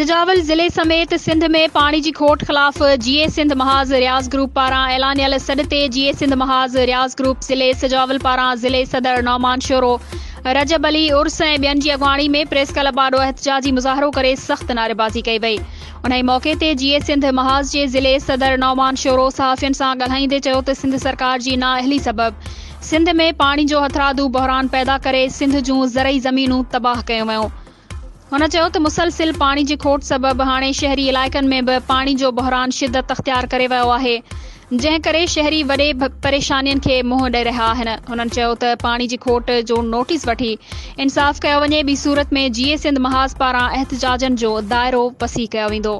सजावल ज़िले समेत सिंध में पानी की खोट खिलाफ जीए सिंध महाज़ रियाज़ ग्रुप पारां ऐलानियल सॾ ते जीए सिंध महाज़ रियाज़ ग्रुप ज़िले सजावल पारां ज़िले सदर नौमान शोरो रजब अली उर्स ऐं ॿियनि जी अॻवाणी में प्रेस क्लब आॾो एहतजाजी मुज़ाहरो करे सख़्त नारेबाज़ी कई वई। उन मौक़े ते जीए सिंध महाज़ जे ज़िले सदर नौमान शोरो सहाफ़ियुनि सां ॻाल्हाईंदे चयो त सिंध सरकार जी नाअहली सबबि सिंध में पानी जो हथरादू बहरान पैदा करे सिंध जूं ज़रई ज़मीनूं तबाह कयूं वयूं। हुन चयो त मुसलसिल पानी जी खोट सबबि हाणे शहरी इलाइक़नि में बि पानी जो बहरान शिदत अख़्तियार करे वियो आहे, जंहिं करे शहरी वॾे परेशानियुनि खे मुंहुं ॾेई रहिया आहिनि। हुननि चयो त पानी जी खोट जो नोटिस वठी इंसाफ़ कयो वञे, ॿी सूरत में जीए सिंध महाज़ पारां एहतजाजनि जो दाइरो वसी कयो वेंदो।